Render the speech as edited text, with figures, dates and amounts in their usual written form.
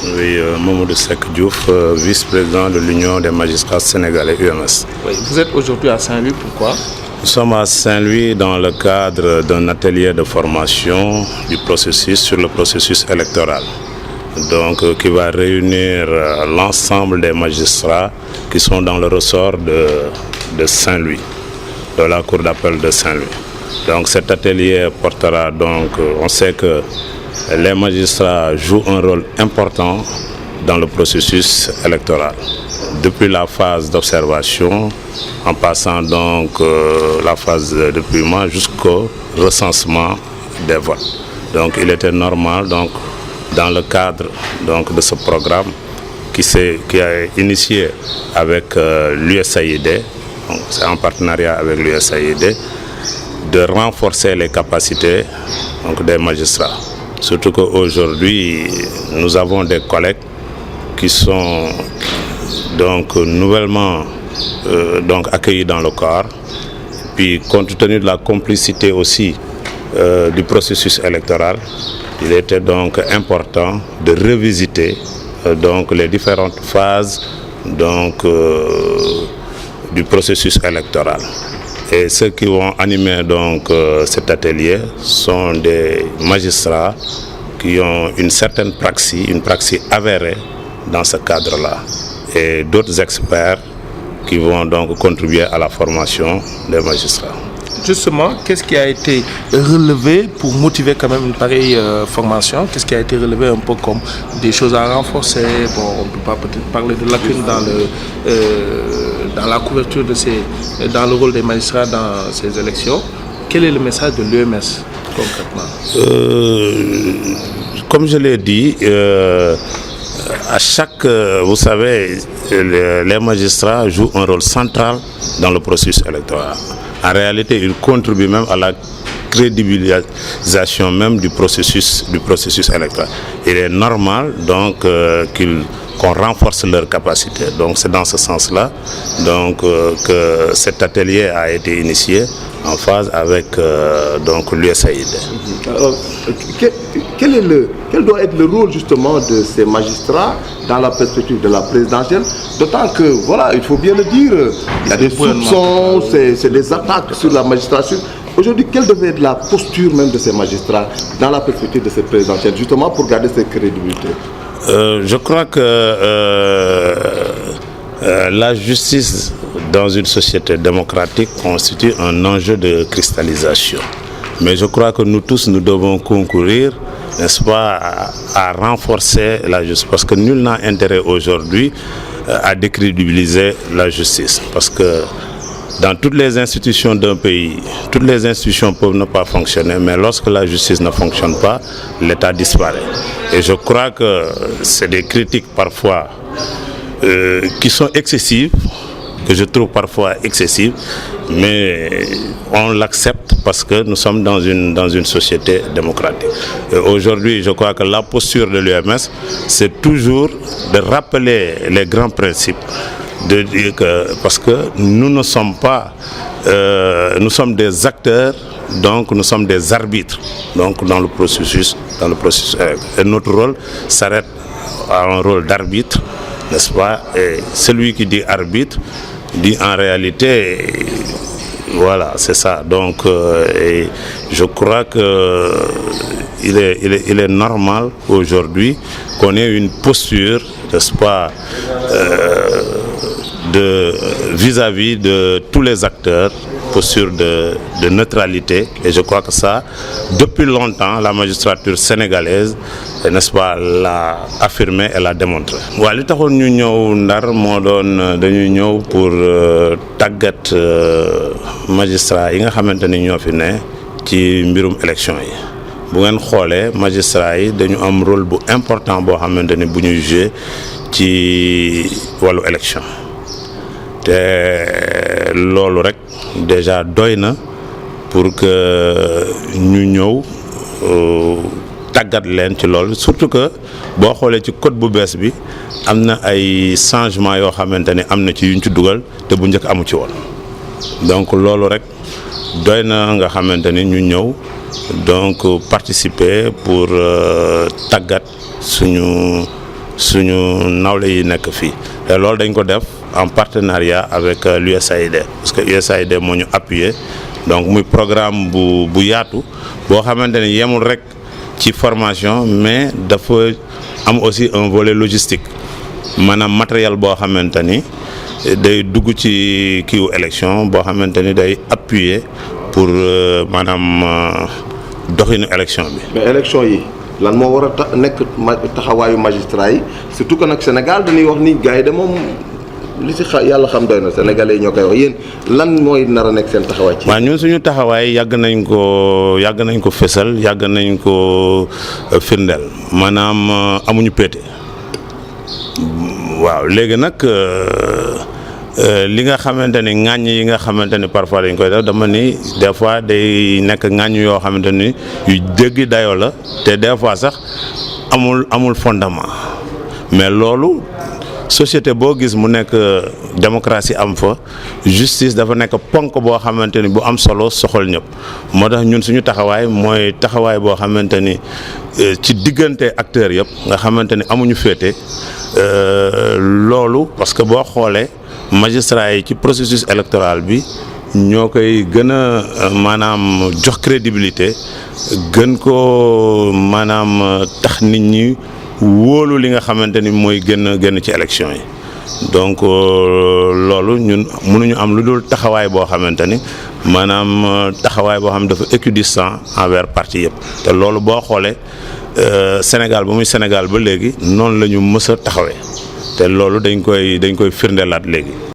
Oui, Mamadou Seck Diouf, vice-président de l'Union des magistrats sénégalais UMS. Oui, vous êtes aujourd'hui à Saint-Louis, pourquoi? Nous sommes à Saint-Louis dans le cadre d'un atelier de formation sur le processus électoral. Donc, qui va réunir l'ensemble des magistrats qui sont dans le ressort de Saint-Louis, de la Cour d'appel de Saint-Louis. Donc cet atelier portera donc, on sait que les magistrats jouent un rôle important dans le processus électoral. Depuis la phase d'observation, en passant donc la phase de dépouillement jusqu'au recensement des votes. Donc il était normal, donc, dans le cadre donc, de ce programme qui a initié avec l'USAID, c'est en partenariat avec l'USAID, de renforcer les capacités donc, des magistrats. Surtout qu'aujourd'hui, nous avons des collègues qui sont donc nouvellement accueillis dans le corps. Puis compte tenu de la complicité aussi du processus électoral, il était donc important de revisiter donc les différentes phases donc du processus électoral. Et ceux qui vont animer donc cet atelier sont des magistrats qui ont une certaine praxis, une praxis avérée dans ce cadre-là, et d'autres experts qui vont donc contribuer à la formation des magistrats. Justement, qu'est-ce qui a été relevé pour motiver quand même une pareille formation? Qu'est-ce qui a été relevé un peu comme des choses à renforcer? Bon, on ne peut pas peut-être parler de lacunes dans la couverture dans le rôle des magistrats dans ces élections. Quel est le message de l'UMS concrètement? Comme je l'ai dit, vous savez, les magistrats jouent un rôle central dans le processus électoral. En réalité, ils contribuent même à la crédibilisation même du processus électoral. Il est normal donc qu'on renforce leurs capacités. Donc c'est dans ce sens-là donc que cet atelier a été initié en phase avec donc l'USAID. Quel doit être le rôle justement de ces magistrats dans la perspective de la présidentielle? D'autant que, voilà, il faut bien le dire, il y a des soupçons, c'est des attaques sur la magistrature. Aujourd'hui, quelle devait être la posture même de ces magistrats dans la perspective de cette présidentielle, justement pour garder cette crédibilité? Je crois que la justice dans une société démocratique constitue un enjeu de cristallisation. Mais je crois que nous tous, nous devons concourir, n'est-ce pas, à renforcer la justice. Parce que nul n'a intérêt aujourd'hui à décrédibiliser la justice. Parce que dans toutes les institutions d'un pays, toutes les institutions peuvent ne pas fonctionner, mais lorsque la justice ne fonctionne pas, l'État disparaît. Et je crois que c'est des critiques parfois qui sont excessives, que je trouve parfois excessives, mais on l'accepte parce que nous sommes dans une société démocratique. Et aujourd'hui, je crois que la posture de l'UMS, c'est toujours de rappeler les grands principes, de dire que, parce que nous ne sommes pas, nous sommes des acteurs, donc nous sommes des arbitres, donc dans le processus. Et notre rôle s'arrête à un rôle d'arbitre, n'est-ce pas? Et celui qui dit arbitre dit en réalité, voilà, c'est ça. Donc, et je crois que il est normal aujourd'hui qu'on ait une posture, n'est-ce pas, vis-à-vis de tous les acteurs, posture de neutralité. Et je crois que ça, depuis longtemps, la magistrature sénégalaise, n'est-ce pas, l'a affirmé et l'a démontré. waaw li taxoon ñu ñëw Ndar moo doon dañuy ñëw pour tàggat magistrat yi nga xamante ni ñoo fi ne ci mbirum élection yi. Bu ngeen xoolee magistrat yi dañu am rôle bu important boo xamante ni bu ñuy jouer ci wàllu élection. te loolu rek déjà doy na pour que ñu ñëw tàggat leen ci loolu, surtout que boo xoolee ci code bu bees bi am na ay changements yoo xamante ne am na ci yuñ ci dugal te bu njëkk amu ci woon. Donc loolu rek doy na nga xamante ni ñu ñëw donc participer pour tàggat suñu suñu nawle yi nekk fii te loolu dañ ko def en partenariat avec l'USAID parce que USAID moo ñu appuyé donc muy programme bu yaatu boo xamante ni yemul rek ci formation mais dafa am aussi un volet logistique maanaam matériel boo xamante ni day dugg ci kiiwu élection boo xamante ni day appuyer pour maanaam doxinu élection bi. mais élection yi lan moo war a nekk taxawaayu magistrat yi surtout que nag Sénégal dañuy wax ni gars yi de moom li si yàlla xam doy na sénégalais yi ñoo koy wax yéen lan mooy nar a nekk seen taxawaay. ci waaw ñun suñu taxawaay yàgg nañ ko fésal yàgg nañ ko firndeel maanaam amuñu péete waaw léegi nag li nga xamante ni ŋàññ yi nga xamante ni parfois dañ koy def dama ni des fois day nekk ŋàññ yoo xamante ni yu dégg dayoo la te des fois sax amul fondement mais loolu société boo gis mu nekk démocratie am fa justice dafa nekk ponk boo xamante ni bu am solo soxal ñëpp moo tax ñun suñu taxawaay mooy taxawaay boo xamante ni ci diggante acteurs yëpp nga xamante ni amuñu féete loolu parce que boo xoolee magistrats yi ci processus électoral bi ñoo koy gën a maanaam jox crédibilité gën ko maanaam tax nit ñi wóolu li nga xamante ni mooy gën ci élection yi donc loolu ñun mënuñu am lu dul taxawaay boo xamante ni maanaam taxawaay boo xam dafa équidistant envers parti yëpp te loolu boo xoolee Sénégal ba muy Sénégal ba léegi noonu la ñu mës a taxawee te loolu dañ koy firndeelaat léegi.